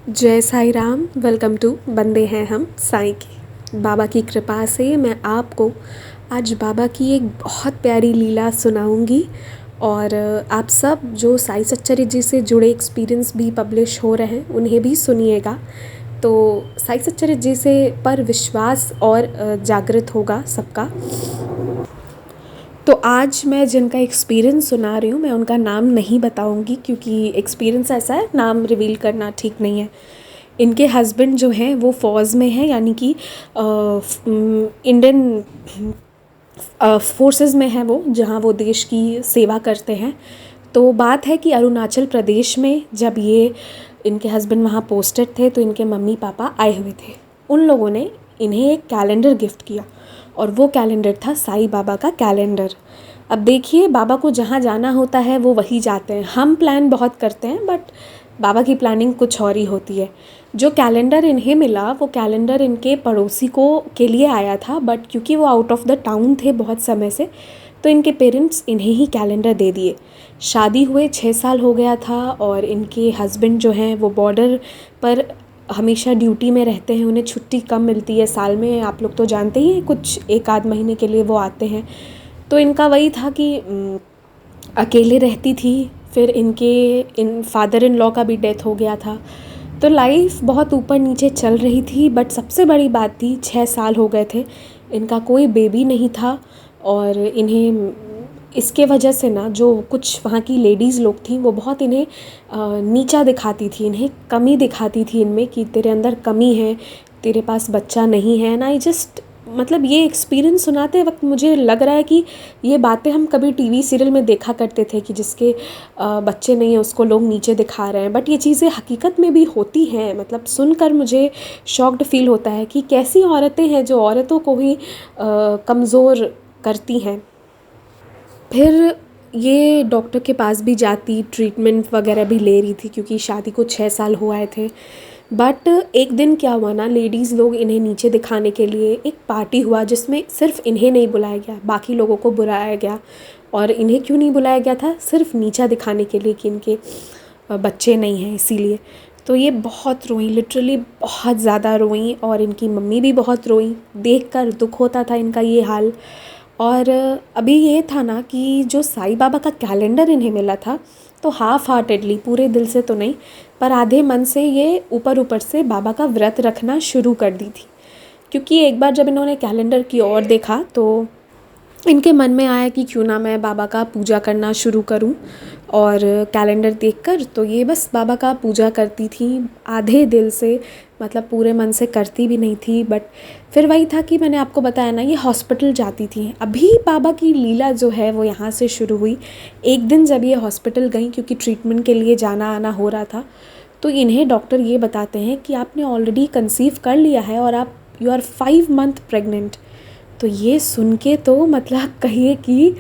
जय Sai Ram. Welcome to बंदे हैं हम साईं की। बाबा की कृपा से मैं आपको आज बाबा की एक बहुत प्यारी लीला सुनाऊंगी और आप सब जो साईं सच्चरित्र जी से जुड़े एक्सपीरियंस भी पब्लिश हो रहे हैं उन्हें भी सुनिएगा, तो साईं सच्चरित्र जी से पर विश्वास और जागृत होगा सबका। तो आज मैं जिनका एक्सपीरियंस सुना रही हूँ मैं उनका नाम नहीं बताऊँगी, क्योंकि एक्सपीरियंस ऐसा है, नाम रिवील करना ठीक नहीं है। इनके हस्बैंड जो हैं वो फ़ौज में हैं, यानी कि इंडियन फोर्सेस में हैं वो, जहाँ वो देश की सेवा करते हैं। तो बात है कि अरुणाचल प्रदेश में जब ये इनके हस्बैंड वहाँ पोस्टेड थे तो इनके मम्मी पापा आए हुए थे। उन लोगों ने इन्हें एक कैलेंडर गिफ्ट किया और वो कैलेंडर था साईं बाबा का कैलेंडर। अब देखिए, बाबा को जहाँ जाना होता है वो वहीं जाते हैं। हम प्लान बहुत करते हैं बट बाबा की प्लानिंग कुछ और ही होती है। जो कैलेंडर इन्हें मिला वो कैलेंडर इनके पड़ोसी को के लिए आया था, बट क्योंकि वो आउट ऑफ द टाउन थे बहुत समय से, तो इनके पेरेंट्स इन्हें ही कैलेंडर दे दिए। शादी हुए 6 साल हो गया था और इनके हस्बैंड जो हैं वो बॉर्डर पर हमेशा ड्यूटी में रहते हैं। उन्हें छुट्टी कम मिलती है साल में, आप लोग तो जानते ही हैं, कुछ एक आध महीने के लिए वो आते हैं। तो इनका वही था कि अकेले रहती थी। फिर इन फादर इन लॉ का भी डेथ हो गया था, तो लाइफ बहुत ऊपर नीचे चल रही थी। बट सबसे बड़ी बात थी, 6 साल हो गए थे, इनका कोई बेबी नहीं था। और इन्हें इसके वजह से ना, जो कुछ वहाँ की लेडीज़ लोग थी वो बहुत इन्हें नीचा दिखाती थी, इन्हें कमी दिखाती थी इनमें कि तेरे अंदर कमी है, तेरे पास बच्चा नहीं है ना। मतलब ये एक्सपीरियंस सुनाते वक्त मुझे लग रहा है कि ये बातें हम कभी टीवी सीरियल में देखा करते थे कि जिसके बच्चे नहीं हैं उसको लोग नीचे दिखा रहे हैं, बट ये चीज़ें हकीकत में भी होती हैं। मतलब सुनकर मुझे शॉक्ड फील होता है कि कैसी औरतें हैं जो औरतों को ही कमज़ोर करती हैं। फिर ये डॉक्टर के पास भी जाती, ट्रीटमेंट वगैरह भी ले रही थी क्योंकि शादी को 6 साल हो आए थे। बट एक दिन क्या हुआ ना, लेडीज़ लोग इन्हें नीचे दिखाने के लिए एक पार्टी हुआ जिसमें सिर्फ इन्हें नहीं बुलाया गया, बाकी लोगों को बुलाया गया। और इन्हें क्यों नहीं बुलाया गया था? सिर्फ नीचा दिखाने के लिए कि इनके बच्चे नहीं हैं, इसीलिए। तो ये बहुत रोईं, लिटरली बहुत ज़्यादा रोईं, और इनकी मम्मी भी बहुत रोईं। देखकर दुख होता था इनका ये हाल। और अभी ये था ना कि जो साईं बाबा का कैलेंडर इन्हें मिला था, तो हाफ़ हार्टेडली, पूरे दिल से तो नहीं पर आधे मन से ये ऊपर ऊपर से बाबा का व्रत रखना शुरू कर दी थी। क्योंकि एक बार जब इन्होंने कैलेंडर की ओर देखा तो इनके मन में आया कि क्यों ना मैं बाबा का पूजा करना शुरू करूं। और कैलेंडर देखकर तो ये बस बाबा का पूजा करती थी आधे दिल से, मतलब पूरे मन से करती भी नहीं थी। बट फिर वही था कि मैंने आपको बताया ना, ये हॉस्पिटल जाती थी। अभी बाबा की लीला जो है वो यहाँ से शुरू हुई। एक दिन जब ये हॉस्पिटल गई, क्योंकि ट्रीटमेंट के लिए जाना आना हो रहा था, तो इन्हें डॉक्टर ये बताते हैं कि आपने ऑलरेडी कंसीव कर लिया है और यू आर 5 मंथ प्रेग्नेंट। तो ये सुन के तो मतलब कहिए कि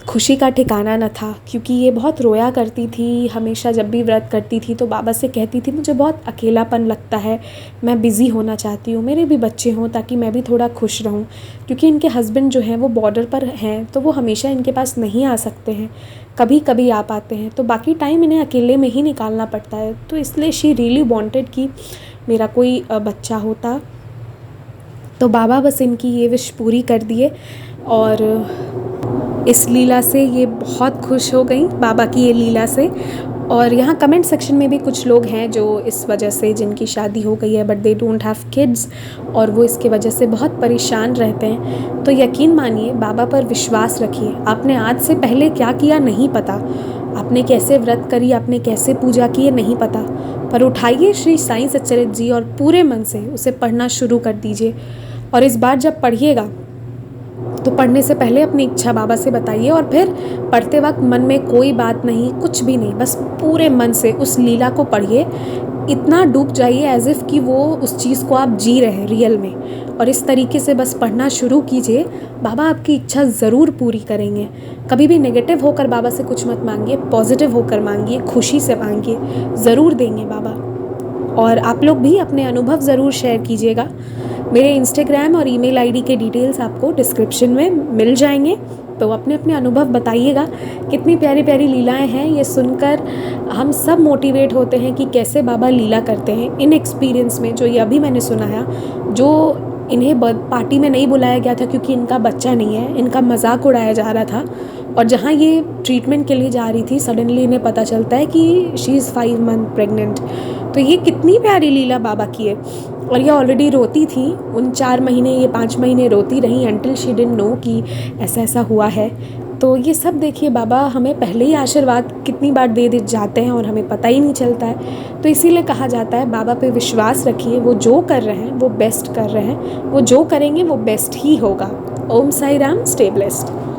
खुशी का ठिकाना न था, क्योंकि ये बहुत रोया करती थी। हमेशा जब भी व्रत करती थी तो बाबा से कहती थी मुझे बहुत अकेलापन लगता है, मैं बिज़ी होना चाहती हूँ, मेरे भी बच्चे हों ताकि मैं भी थोड़ा खुश रहूँ। क्योंकि इनके हस्बैंड जो हैं वो बॉर्डर पर हैं, तो वो हमेशा इनके पास नहीं आ सकते हैं, कभी कभी आ पाते हैं, तो बाकी टाइम इन्हें अकेले में ही निकालना पड़ता है। तो इसलिए शी रियली वांटेड कि मेरा कोई बच्चा होता। तो बाबा बस इनकी ये विश पूरी कर दिए और इस लीला से ये बहुत खुश हो गई, बाबा की ये लीला से। और यहाँ कमेंट सेक्शन में भी कुछ लोग हैं जो इस वजह से, जिनकी शादी हो गई है but they don't have kids, और वो इसके वजह से बहुत परेशान रहते हैं। तो यकीन मानिए, बाबा पर विश्वास रखिए। आपने आज से पहले क्या किया नहीं पता, आपने कैसे व्रत करी, आपने कैसे पूजा की, नहीं पता, पर उठाइए श्री साईं सच्चरित्र जी और पूरे मन से उसे पढ़ना शुरू कर दीजिए। और इस बार जब पढ़िएगा तो पढ़ने से पहले अपनी इच्छा बाबा से बताइए, और फिर पढ़ते वक्त मन में कोई बात नहीं, कुछ भी नहीं, बस पूरे मन से उस लीला को पढ़िए। इतना डूब जाइए एज इफ़ कि वो उस चीज़ को आप जी रहे हैं रियल में, और इस तरीके से बस पढ़ना शुरू कीजिए। बाबा आपकी इच्छा ज़रूर पूरी करेंगे। कभी भी नेगेटिव होकर बाबा से कुछ मत मांगिए, पॉजिटिव होकर मांगिए, खुशी से मांगिए, ज़रूर देंगे बाबा। और आप लोग भी अपने अनुभव ज़रूर शेयर कीजिएगा। मेरे इंस्टाग्राम और ईमेल आईडी के डिटेल्स आपको डिस्क्रिप्शन में मिल जाएंगे, तो अपने अपने अनुभव बताइएगा। कितनी प्यारी प्यारी लीलाएं हैं, ये सुनकर हम सब मोटिवेट होते हैं कि कैसे बाबा लीला करते हैं। इन एक्सपीरियंस में जो ये अभी मैंने सुना है, जो इन्हें पार्टी में नहीं बुलाया गया था क्योंकि इनका बच्चा नहीं है, इनका मजाक उड़ाया जा रहा था, और जहाँ ये ट्रीटमेंट के लिए जा रही थी सडनली इन्हें पता चलता है कि शी इज़ 5 मंथ प्रेग्नेंट। तो ये कितनी प्यारी लीला बाबा की है। और ये ऑलरेडी रोती थी, उन 4 महीने, ये 5 महीने रोती रही अंटिल शी डिडंट नो कि ऐसा ऐसा हुआ है। तो ये सब देखिए, बाबा हमें पहले ही आशीर्वाद कितनी बार दे जाते हैं और हमें पता ही नहीं चलता है। तो इसीलिए कहा जाता है बाबा पे विश्वास रखिए, वो जो कर रहे हैं वो बेस्ट कर रहे हैं, वो जो करेंगे वो बेस्ट ही होगा। ओम साई राम, स्टे ब्लेस्ड।